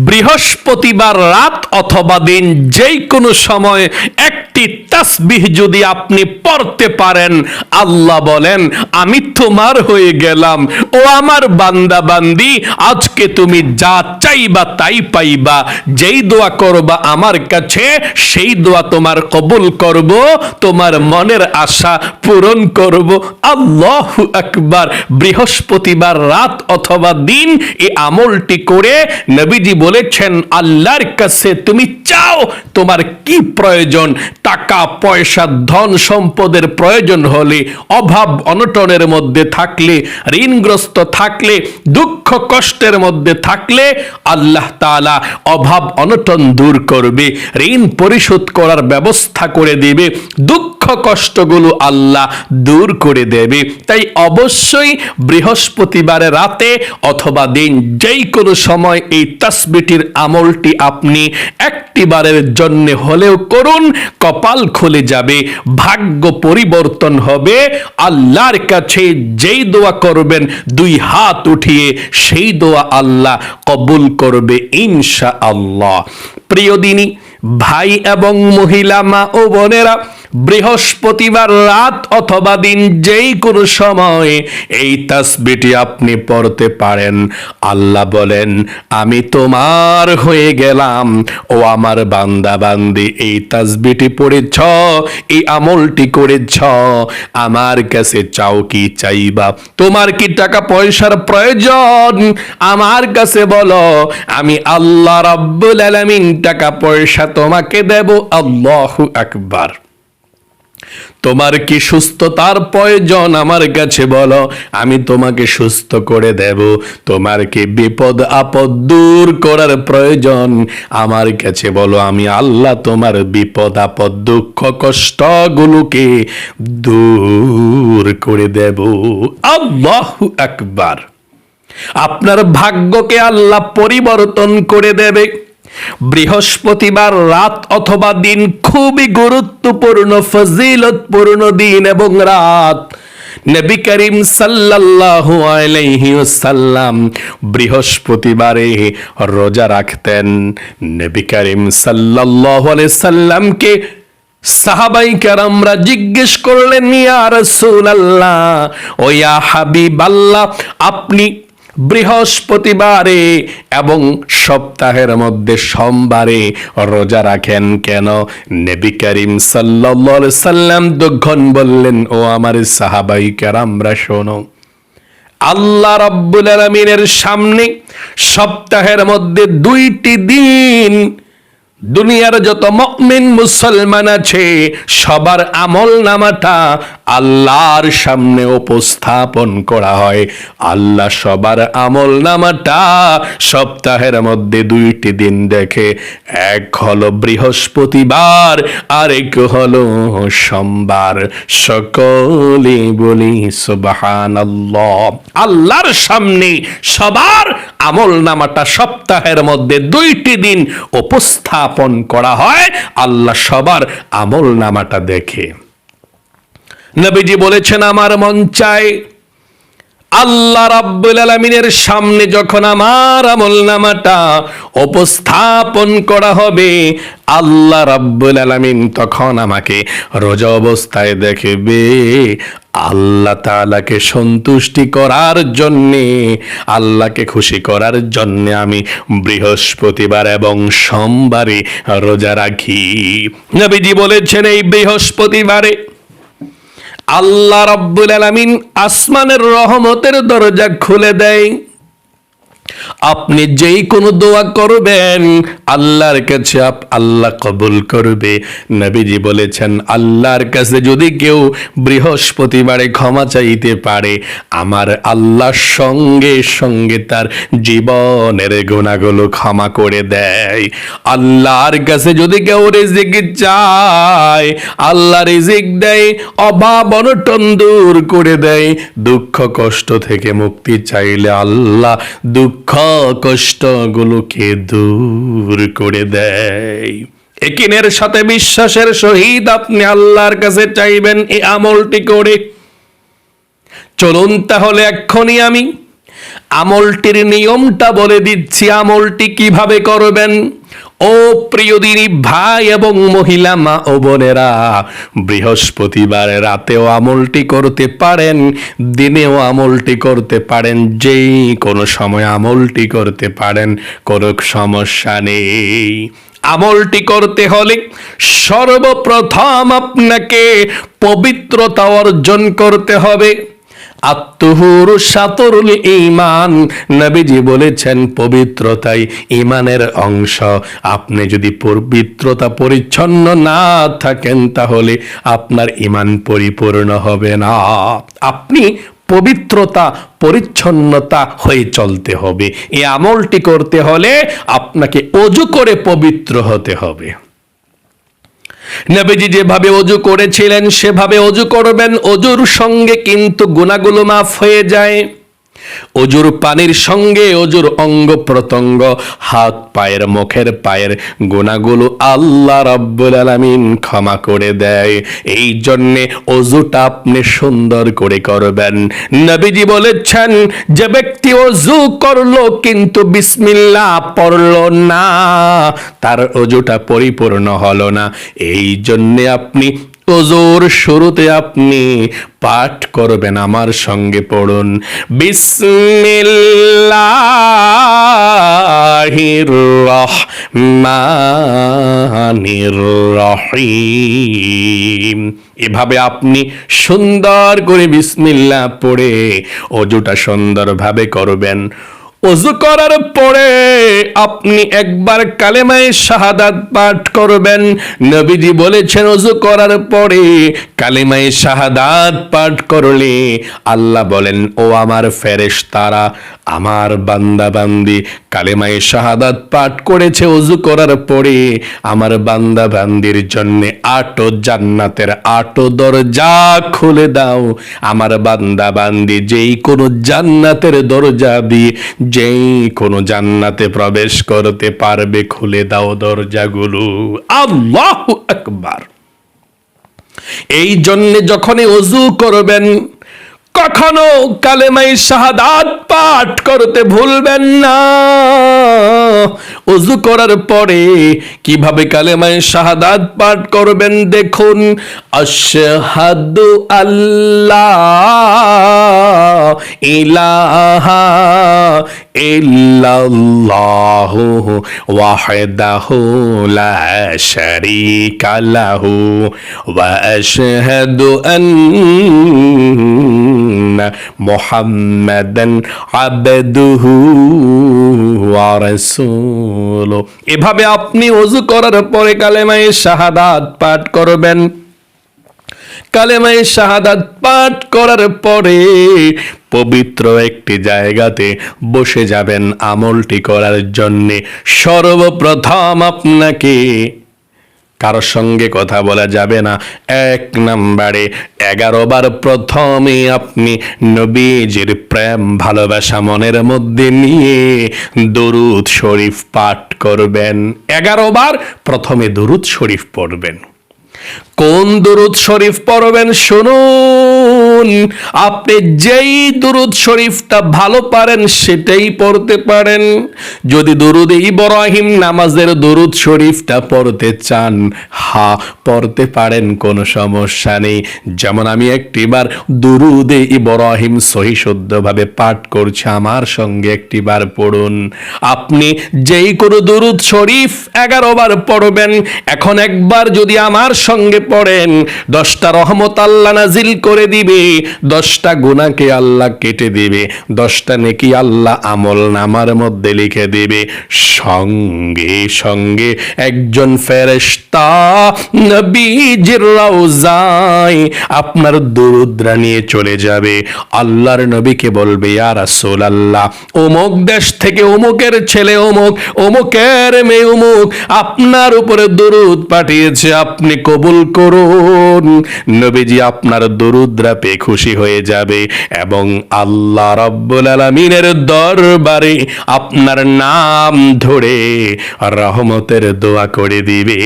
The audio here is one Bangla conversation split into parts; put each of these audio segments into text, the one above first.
বৃহস্পতিবার রাত অথবা দিন যেই কোনো সময় একটি তাসবিহ যদি আপনি পড়তে পারেন, আল্লাহ বলেন আমি তোমার হয়ে গেলাম। ও আমার বান্দা বান্দি, আজকে তুমি যা চাইবা তাই পাইবা। যেই দোয়া করবা আমার কাছে, সেই দোয়া তোমার কবুল করব, তোমার মনের আশা পূরণ করব। আল্লাহু আকবার। বৃহস্পতিবার রাত অথবা দিন এই আমলটি করে নবীজি বলেছেন আল্লাহর কাছে তুমি চাও তোমার কি প্রয়োজন, টাকা পয়সা ধন সম্পদের প্রয়োজন হলে, অভাব অনটনের মধ্যে থাকলে, ঋণগ্রস্ত থাকলে, দুঃখ কষ্টের মধ্যে থাকলে আল্লাহ তাআলা অভাব অনটন দূর করবে, ঋণ পরিশোধ করার ব্যবস্থা করে দিবে, দুঃখ কষ্টগুলো আল্লাহ দূর করে দেবে। তাই অবশ্যই বৃহস্পতিবারে রাতে অথবা দিন যেই কোনো সময় এই তাসবিহটির আমলটি আপনি একটিবারের জন্য হলেও করুন, কপাল খুলে যাবে, ভাগ্য পরিবর্তন হবে। আল্লাহর কাছে যেই দোয়া করবেন দুই হাত উঠিয়ে সেই দোয়া আল্লাহ কবুল করবে ইনশাআল্লাহ। প্রিয় দিনী ভাই এবং মহিলা মা ও বোনেরা, বৃহস্পতিবার রাত অথবা দিন যেই কোনো সময় এই তাসবিহটি আপনি পড়তে পারেন। আল্লাহ বলেন আমি তোমার হয়ে গেলাম। ও আমার বান্দা বান্দি, এই তাসবিহটি পড়েছ, এই আমলটি করেছ, আমার কাছে চাও কি চাইবা? তোমার কি টাকা পয়সার প্রয়োজন? আমার কাছে বলো, আমি আল্লাহ রাব্বুল আলামিন টাকা পয়সা তোমাকে দেব। আল্লাহু আকবার। তোমার কি সুস্থতার প্রয়োজন? আমার কাছে বলো, আমি তোমাকে সুস্থ করে দেব। তোমার কি বিপদ আপদ দূর করার প্রয়োজন? আমার কাছে বলো, আমি আল্লাহ তোমার বিপদ আপদ দুঃখ কষ্টগুলোকে দূর করে দেব। আল্লাহু আকবার। আপনার ভাগ্যকে আল্লাহ পরিবর্তন করে দেবে। বৃহস্পতিবার রাত অথবা দিন খুবই গুরুত্বপূর্ণ ফজিলতপূর্ণ দিন এবং রাত। নবী করিম সাল্লাল্লাহু আলাইহি ওয়াসাল্লাম বৃহস্পতিবারে রোজা রাখতেন। নবী করিম সাল্লাল্লাহু আলাইহি সাল্লামকে সাহাবায়ে কেরামরা জিজ্ঞেস করলেন, ইয়া রাসূলুল্লাহ, ও ইয়া হাবিবাল্লাহ, আপনি বৃহস্পতিবারে এবং সপ্তাহের মধ্যে সোমবারে রোজা রাখেন কেন? নবী করিম সাল্লাল্লাহু আলাইহি সাল্লাম তখন বললেন, ও আমার সাহাবায়ে কেরামরা শোনো, আল্লাহ রাব্বুল আলামিনের সামনে সপ্তাহের মধ্যে দুইটি দিন দুনিয়ার যত মুমিন মুসলমান আছে সবার আমল নামাটা আল্লাহর সামনে উপস্থাপন করা হয়। আল্লাহ সবার আমল নামাটা সপ্তাহের মধ্যে দুইটি দিন দেখে, এক হলো বৃহস্পতিবার আর এক হলো সোমবার। সকলে বলি সুবহানাল্লাহ। আল্লাহর সামনে সবার আমল নামাটা সপ্তাহের মধ্যে দুইটি দিন উপস্থাপন করা হয়, আল্লাহ সবার আমল নামাটা দেখে। নবীজি বলেছেন, আমার মন চায় আল্লাহ রাব্বুল আলামিনের সামনে যখন আমার আমলনামাটা উপস্থাপন করা হবে, আল্লাহ রাব্বুল আলামিন তখন আমাকে রোজা অবস্থায় দেখবে। আল্লাহ তাআলাকে সন্তুষ্টি করার জন্যে, আল্লাহকে খুশি করার জন্যে আমি বৃহস্পতিবার এবং সোমবারে রোজা রাখি। নবীজি বলেছেন, এই বৃহস্পতিবারে আল্লাহ রাব্বুল আলামিন আসমানের রহমতের দরজা খুলে দেয়। আপনি যেই কোনো দোয়া করবেন আল্লাহর কাছে আল্লাহ কবুল করবে। নবীজি বলেছেন, আল্লাহর কাছে যদি কেউ বৃহস্পতিবারে ক্ষমা চাইতে পারে, আমার আল্লাহর সঙ্গে সঙ্গে তার জীবনের গুনাহগুলো ক্ষমা করে দেয়। আল্লাহর কাছে যদি কেউ রিজিক চায়, আল্লাহ রিজিক দেয়, অভাব অনটন দূর করে দেয়। দুঃখ কষ্ট থেকে মুক্তি চাইলে আল্লাহ দুঃখ কষ্টগুলোকে দূর করে দেয়। একিনের সাথে বিশ্বাসের সহিত আপনি আল্লাহর কাছে চাইবেন এই আমলটি করে। চলুন তাহলে এক্ষুনি আমি আমলটির নিয়মটা বলে দিচ্ছি, আমলটি কিভাবে করবেন। ও প্রিয় দিনী ভাই এবং মহিলা মা ও বোনেরা, বৃহস্পতিবার রাতেও আমলটি করতে পারেন, দিনেও আমলটি করতে পারেন, যেই কোনো সময় আমলটি করতে পারেন, কোনো সমস্যা নেই। আমলটি করতে হলে সর্বপ্রথম আপনাকে পবিত্রতা অর্জন করতে হবে। আত্মহুরু শাতরুল ঈমান, নবীজি বলেছেন পবিত্রতাই ঈমানের অংশ। আপনি যদি পবিত্রতা পরিচ্ছন্ন না থাকেন তাহলে আপনার ঈমান পরিপূর্ণ হবে না। আপনি পবিত্রতা পরিচ্ছন্নতা হয়ে চলতে হবে। এই আমলটি করতে হলে আপনাকে ওযু করে পবিত্র হতে হবে। নবীজি যেভাবে ওযু করেছিলেন সেভাবে ওযু করবেন। ওযুর সঙ্গে কিন্তু গুনাহগুলো মাফ হয়ে যায়। ওযুর পানির সঙ্গে ওযুর অঙ্গ প্রত্যঙ্গ, হাত পায়ের মুখের পায়ের গুনাহগুলো আল্লাহ রাব্বুল আলামিন ক্ষমা করে দেয়। এই জন্যে ওযুটা আপনি সুন্দর করে করবেন। নবীজি বলেছেন, যে ব্যক্তি ওযু করলো কিন্তু বিসমিল্লাহ পড়লো না, তার ওযুটা পরিপূর্ণ হলো না। এই জন্যে আপনি ওযুর শুরুতে আপনি পাঠ করবেন, আমার সঙ্গে পড়ুন, বিসমিল্লাহির রহমানির রহিম। এভাবে আপনি সুন্দর করে বিসমিল্লাহ পড়ে ওযুটা সুন্দরভাবে করবেন। ওযু করার পরে আপনি একবার কালেমায়ে শাহাদাত পাঠ করবেন। নবীজি বলেছেন ওযু করার পরে কালেমায়ে শাহাদাত পাঠ করলে আল্লাহ বলেন, ও আমার ফেরেশতারা, আমার বান্দা বান্দি কালেমায়ে শাহাদাত পাঠ করেছে ওযু করার পরে, আমার বান্দা বান্দির জন্য 8 জান্নাতের 8 দরজা খুলে দাও। আমার বান্দা বান্দি যেই কোনো জান্নাতের দরজা দিয়ে যেই কোনো জান্নাতে প্রবেশ করতে পারবে, খুলে দাও দরজাগুলো। আল্লাহু আকবার। এই জন্য যখনই ওযু করবেন কখনো কালেমায়ে শাহাদাত পাঠ করতে ভুলবেন না। ওযু করার পরে কিভাবে কালেমায়ে শাহাদাত পাঠ করবেন দেখুন, আশহাদু আল্লা ইলাহা ইল্লাল্লাহু ওয়াহদাহু লা শারীকা লাহু ওয়া আশহাদু আন্না মুহাম্মাদান আবদুহু ওয়া রাসূলুহু। এভাবে আপনি ওযু করার পরে কালেমায়ে শাহাদাত পাঠ করবেন। কালেমায়ে শাহাদাত পাঠ করার পরে পবিত্র একটি জায়গাতে বসে যাবেন আমলটি করার জন্যে। সর্বপ্রথম আপনাকে কারোর সঙ্গে কথা বলা যাবে না। 1 নম্বরে 11 বার প্রথমে আপনি নবীজির প্রেম ভালোবাসা মনের মধ্যে নিয়ে দরুদ শরীফ পাঠ করবেন। 11 বার প্রথমে দরুদ শরীফ পড়বেন। কোন দরুদ শরীফ পড়বেন শুনুন। আপনি যেই দরুদ শরীফটা ভালো পারেন সেটাই পড়তে পারেন। যদি দরুদ ইব্রাহিম নামাজের দরুদ শরীফটা পড়তে চান, পড়তে পারেন, কোনো সমস্যা নেই। যেমন আমি একটিবার দরুদ ইব্রাহিম সহি শুদ্ধভাবে পাঠ করছি, আমার সঙ্গে একটিবার পড়ুন। আপনি যেই কোনো দরুদ শরীফ 11 বার পড়বেন। এখন একবার যদি আমার সঙ্গে পড়েন 10টা রহমত আল্লাহ নাজিল করে দিবে, 10টা গুনাহকে আল্লাহ কেটে দিবে, 10টা নেকি আল্লাহ আমল নামার মধ্যে লিখে দিবে। সঙ্গে সঙ্গে একজন ফেরেশতা নবীজির রওজায় আপনার দরুদরা নিয়ে চলে যাবে। আল্লাহর নবীকে বলবে, ইয়া রাসূলুল্লাহ, অমুক দেশ থেকে অমুকের ছেলে অমুক, অমুকের মেয়ে অমুক আপনার উপরে দরুদ পাঠিয়েছে, আপনি কবুল করুন, নবীজি আপনার দরুদরা পেয়ে খুশি হয়ে যাবে এবং আল্লাহ রাব্বুল আলামিনের দরবারে আপনার নাম ধরে রহমতের দোয়া করে দিবে।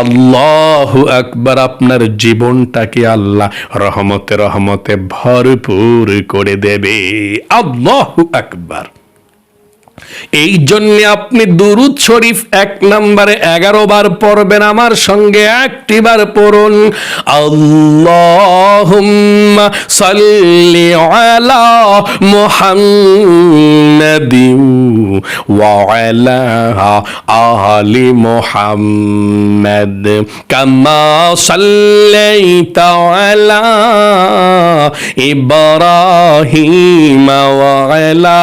আল্লাহু আকবার। আপনার জীবনটাকে আল্লাহ রহমতে রহমতে ভরপুর করে দেবে। আল্লাহু আকবার। এই জন্য আপনি দুরূদ শরীফ 1 নম্বরে 11 বার পড়বেন, আমার সঙ্গে 1টি বার পড়ুন। আল্লাহুম্মা সাল্লি আলা মুহাম্মাদিন ওয়া আলা আলি মুহাম্মাদ কামা সাল্লাইতা আলা ইব্রাহিম ওয়া আলা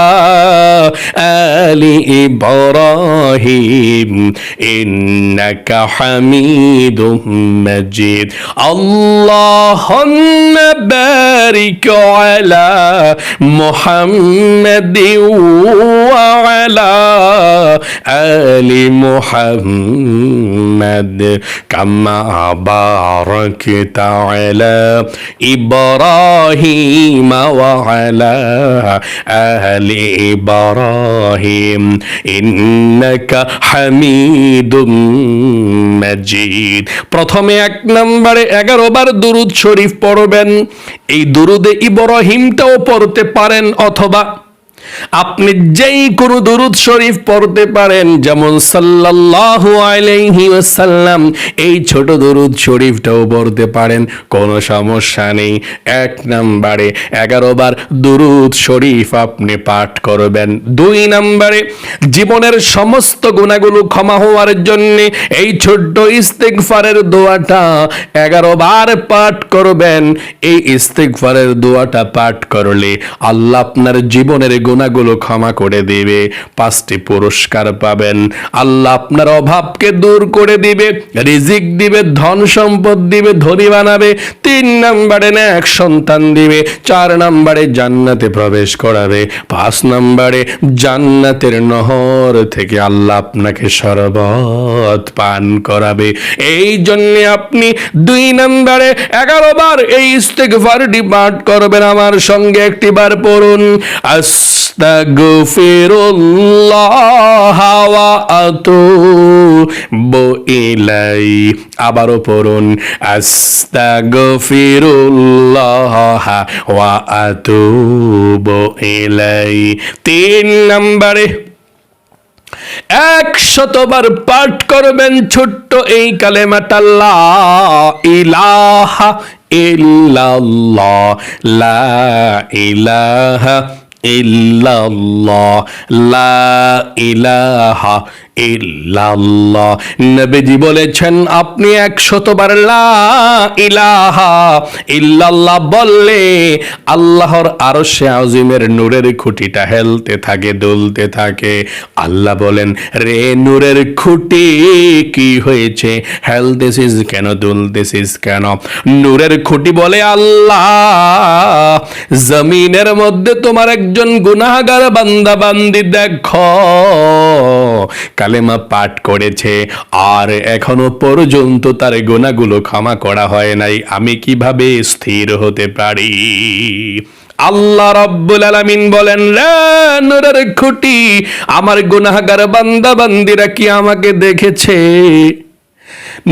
আলি ইব্রাহিম ইন্নাকা হামিদুম মাজিদ। আল্লাহুম্মা বারিক আলা মুহাম্মাদিন ওয়া আলা আলি মুহাম্মাদ কামা বারাকতা আলা ইব্রাহিম ওয়া আলা আলি ইব্রাহিম ইন্নাকা হামিদুম মাজিদ। প্রথমে 1 নম্বরে 11 বার দুরূদ শরীফ পড়বেন। এই দুরূদে ইব্রাহিমটাও পড়তে পারেন, অথবা আপনি যেই কোনো দুরূদ শরীফ পড়তে পারেন, যেমন সাল্লাল্লাহু আলাইহি ওয়াসাল্লাম, এই ছোট দুরূদ শরীফটাও পড়তে পারেন, কোনো সমস্যা নেই। 1 নম্বরে 11 বার দুরূদ শরীফ আপনি পাঠ করবেন। 2 নম্বরে জীবনের সমস্ত গুনাহগুলো ক্ষমা হওয়ার জন্য এই ছোট্ট ইস্তিগফারের দোয়াটা 11 বার পাঠ করবেন। এই ইস্তিগফারের দোয়াটা পাঠ করলে আল্লাহ আপনার জীবনের গুনাহগুলো ক্ষমা করে দিবে। 5টি পুরস্কার পাবেন। আল্লাহ আপনার অভাবকে দূর করে দিবে, রিজিক দিবে, ধন সম্পদ দিবে, ধনী বানাবে। 3 নম্বরে নেক সন্তান দিবে। 4 নম্বরে জান্নাতে প্রবেশ করাবে। 5 নম্বরে জান্নাতের নহর থেকে আল্লাহ আপনাকে শরবত পান করাবে। এই জন্য আপনি 2 নম্বরে 11 বার এই ইস্তিগফারটি পাঠ করবেন। আমার সঙ্গে 1টি বার পড়ুন। আস্তাগফিরুল্লাহ ওয়া আতুবু ইলাইহি। আবারও পড়ুন, আস্তাগফিরুল্লাহ ওয়া আতুবু ইলাইহি। 3 নম্বরে 100 বার পাঠ করবেন ছোট্ট এই কালেমাটা, লা ইলাহা ইল্লাল্লাহ, লা ইলাহা ইল্লাল্লাহ, লা ইলাহা ইল্লাল্লাহ। নবীজি বলেছেন আপনি 100 বার লা ইলাহা ইল্লাল্লাহ বললে আল্লাহর আরশে আজিমের নূরের খুঁটিটা হেলতে থাকে, দুলতে থাকে। আল্লাহ বলেন, রে নূরের খুঁটি কি হয়েছে, হেলতেছিস কেন, দুলতেছিস কেন? নূরের খুঁটি বলে, আল্লাহ জমিনের মধ্যে তোমার একজন গুনাহগার বান্দা বান্দি দেখো, কালেমা পাঠ করেছে আর এখনো পর্যন্ত তার গুনাহগুলো ক্ষমা করা হয় নাই, আমি কিভাবে স্থির হতে পারি? আল্লাহ রাব্বুল আলামিন বলেন, রে নূরের খুঁটি, আমার গুনাহগার বান্দা বান্দিরা কি আমাকে দেখেছে?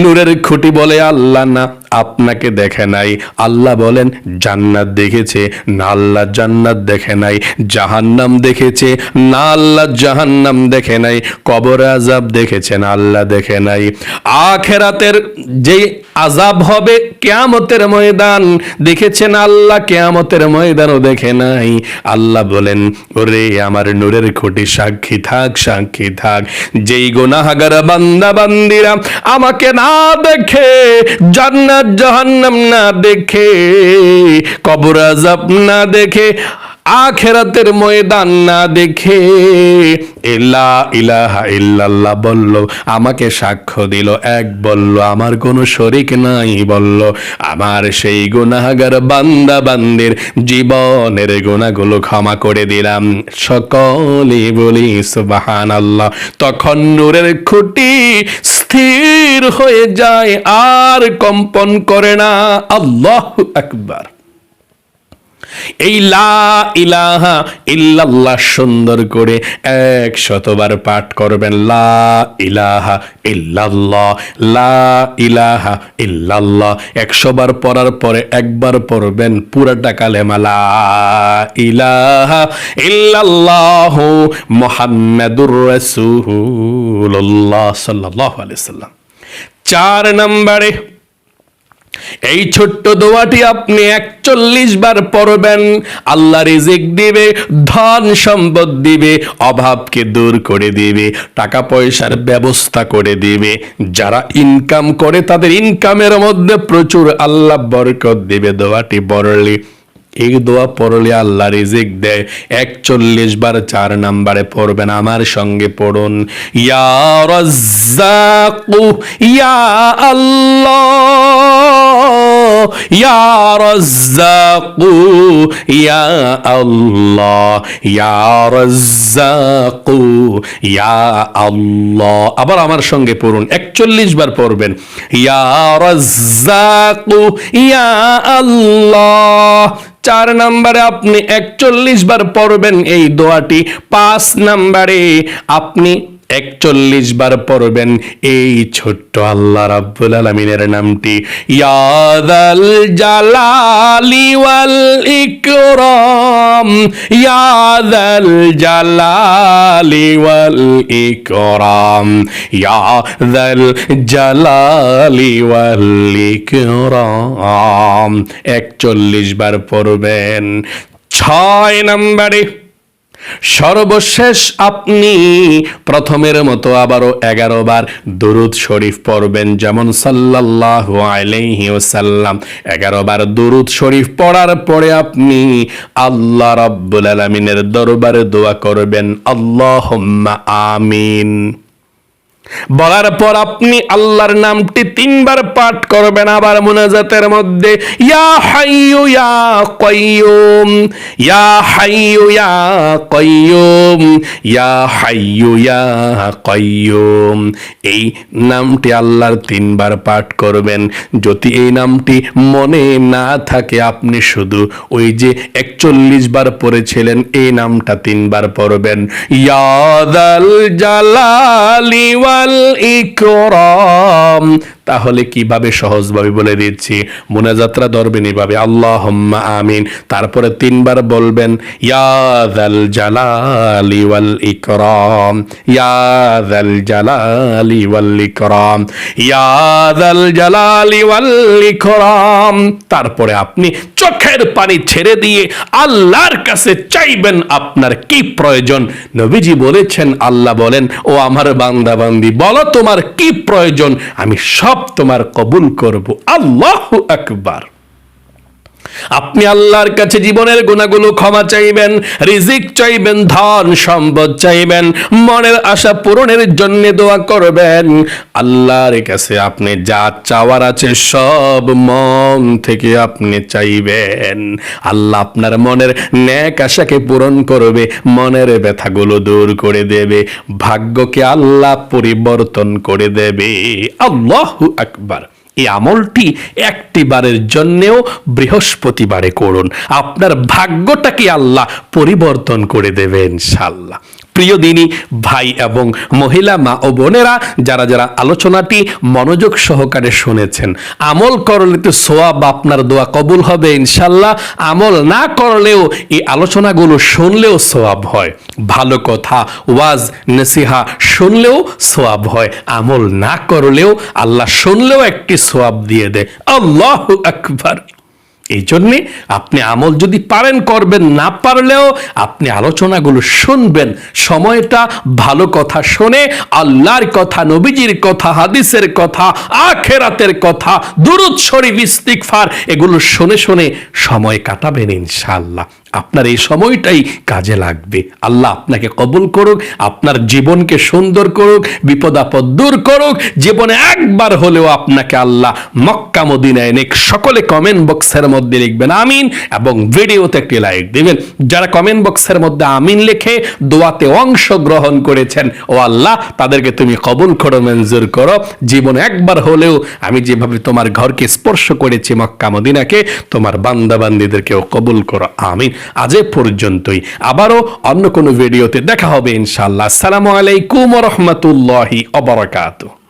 নূরের খুঁটি বলে, আল্লাহ না, আপনাকে দেখে নাই। আল্লাহ বলেন, জান্নাত দেখেছে না, আল্লাহ জান্নাত দেখে নাই। জাহান্নাম দেখেছে না, আল্লাহ জাহান্নাম দেখে নাই। কবর আযাব দেখেছে না, আল্লাহ দেখে নাই। আখিরাতের যে আযাব হবে কিয়ামতের ময়দান দেখেছেন, আল্লাহ কিয়ামতের ময়দানও দেখে নাই। আল্লাহ বলেন, ওরে আমার নূরের খুঁটি, সাক্ষী থাক, সাক্ষী থাক। যেই গুনাহগার বান্দা বান্দিরা আমাকে না দেখে, জান্নাত জাহান্নাম না দেখে, কবর আযাব না দেখে, আখিরাতের ময়দান না দেখে, লা ইলাহা ইল্লাল্লাহ বলল, আমাকে সাক্ষ্য দিল, এক বলল আমার কোনো শরীক নাই, বলল আমার সেই গুনাহগার বান্দা বান্দির জীবনের গুনাহগুলো ক্ষমা করে দিলাম। সকলে বলি সুবহানাল্লাহ। তখন নূরের খুঁটি স্থির হয়ে যায়, আর কম্পন করে না। আল্লাহু আকবার। এই লা ইলাহা ইল্লাল্লাহ সুন্দর করে 100 বার পাঠ করবেন। লা ইলাহা ইল্লাল্লাহ, লা ইলাহা ইল্লাল্লাহ। 100 বার পড়ার পরে একবার পড়বেন পুরাটা কালেমা, লা ইলাহা ইল্লাল্লাহ মুহাম্মাদুর রাসূলুল্লাহ সাল্লাল্লাহু আলাইহি সাল্লাম। 4 নম্বরে এই ছোট্ট দোয়াটি আপনি 41 বার পড়বেন। আল্লাহ রিজিক দিবে, ধন সম্পদ দিবে, অভাবকে দূর করে দিবে, টাকা পয়সার ব্যবস্থা করে দিবে। যারা ইনকাম করে তাদের ইনকামের মধ্যে প্রচুর আল্লাহ বরকত দিবে দোয়াটি পড়লে। এই দোয়া পড়লে আল্লাহ রিজিক দেয়। 41 বার 4 নম্বরে পড়বেন। আমার সঙ্গে পড়ুন, ইয়া রাজ্জাকু ইয়া আল্লাহ, ইয়া রাজ্জাকু ইয়া আল্লাহ, ইয়া রাজ্জাকু ইয়া আল্লাহ। আবার আমার সঙ্গে পড়ুন, 41 বার পড়বেন, ইয়া রাজ্জাকু ইয়া আল্লাহ। 4 নম্বরে আপনি 41 বার পড়বেন এই দোয়াটি। 5 নম্বরে আপনি 41 বার পড়বেন এই ছোট্ট আল্লাহ রাব্বুল আলামিনের নামটি, ইয়া যাল জালালি ওয়াল ইকরাম, ইয়া যাল জালালি ওয়াল ইকরাম, ইয়া যাল জালালি ওয়াল ইকরাম। 41 বার পড়বেন। 6 নম্বরে সর্বশেষ আপনি প্রথমের মতো আবারও 11 বার দুরুদ শরীফ পড়বেন, যেমন সাল্লাল্লাহু আলাইহি ওয়াসাল্লাম। 11 বার দুরুদ শরীফ পড়ার পরে আপনি আল্লাহ রাব্বুল আলামিনের দরবারে দোয়া করবেন, আল্লাহুম্মা আমিন। বলার পর আপনি আল্লাহর নামটি 3 বার পাঠ করবেন। আবার মুনাজাতের মধ্যে, ইয়া হাইয়ু ইয়া কাইয়ুম, ইয়া হাইয়ু ইয়া কাইয়ুম, ইয়া হাইয়ু ইয়া কাইয়ুম। এই নামটি আল্লাহর 3 বার পাঠ করবেন। যদি এই নামটি মনে না থাকে, আপনি শুধু ওই যে 41 বার পড়েছিলেন এই নামটা 3 বার পড়বেন, ইয়া যাল জালালি ওয়াল ইকরাম। তাহলে কিভাবে সহজভাবে বলে দিচ্ছি, মুনাজাতরা ধরবেন এভাবে, আল্লাহুম্মা আমিন, তারপরে 3 বার বলবেন, ইয়া যাল জালালি ওয়াল ইকরাম, ইয়া যাল জালালি ওয়াল ইকরাম, ইয়া যাল জালালি ওয়াল ইকরাম। তারপরে আপনি চোখের পানি ছেড়ে দিয়ে আল্লাহর কাছে চাইবেন আপনার কি প্রয়োজন। নবীজি বলেছেন, আল্লাহ বলেন, ও আমার বান্দা বান্দি, বলো তোমার কি প্রয়োজন, আমি সব তোমার কবুল করব। আল্লাহু আকবার। আপনি আল্লাহর কাছে জীবনের গুনাহগুলো ক্ষমা চাইবেন, রিজিক চাইবেন, ধন সম্পদ চাইবেন, মনের আশা পূরণের জন্য দোয়া করবেন। আল্লাহর কাছে আপনি যা চাওয়ার আছে সব মন থেকে আপনি চাইবেন। আল্লাহ আপনার মনের নেক আশাকে পূরণ করবে, মনের ব্যথাগুলো দূর করে দেবে, ভাগ্যকে আল্লাহ পরিবর্তন করে দেবে। আল্লাহু আকবার। এই আমলটি 1টি বারের জন্যেও বৃহস্পতিবারে করুন, আপনার ভাগ্যটাকে আল্লাহ পরিবর্তন করে দেবে ইনশাআল্লাহ। প্রিয় দিনী ভাই এবং মহিলা মা ও বোনেরা, যারা যারা আলোচনাটি মনোযোগ সহকারে শুনেছেন, আমল করলে তো সোয়াব, আপনার দোয়া কবুল হবে ইনশাআল্লাহ। আমল না করলেও এই আলোচনাগুলো শুনলেও সোয়াব হয়। ভালো কথা, ওয়াজ নসিহা শুনলেও সোয়াব হয়। আমল না করলেও আল্লাহ শুনলেও একটি সোয়াব দিয়ে দেয়। আল্লাহু আকবার। এই জন্যে আপনি আমল যদি পারেন করবেন, না পারলেও আপনি আলোচনাগুলো শুনবেন। সময়টা ভালো কথা শুনে, আল্লাহর কথা, নবীজির কথা, হাদিসের কথা, আখিরাতের কথা, দুরূদ শরীফ, ইস্তিগফার, এগুলো শুনে শুনে সময় কাটাবেন ইনশাআল্লাহ। আপনার এই সময়টাই কাজে লাগবে। আল্লাহ আপনাকে কবুল করুক, আপনার জীবনকে সুন্দর করুক, বিপদ আপদ দূর করুক। জীবনে একবার হলেও আপনাকে আল্লাহ মক্কা মদিনায় নেক। সকলে কমেন্ট বক্সের মধ্যে লিখবেন আমিন এবং ভিডিওতে একটি লাইক দিবেন। যারা কমেন্ট বক্সের মধ্যে আমিন লিখে দোয়াতে অংশগ্রহণ করেছেন, ও আল্লাহ তাদেরকে তুমি কবুল করো, মঞ্জুর করো। জীবনে একবার হলেও আমি যেভাবে তোমার ঘরকে স্পর্শ করেছি মক্কা মদিনাকে, তোমার বান্দা বান্দীদেরকেও কবুল করো, আমিন। আজ এ পর্যন্তই, আবারও অন্য কোনো ভিডিওতে দেখা হবে ইনশাআল্লাহ। আসসালামু আলাইকুম ওয়া রাহমাতুল্লাহি ওয়া বারাকাতুহু।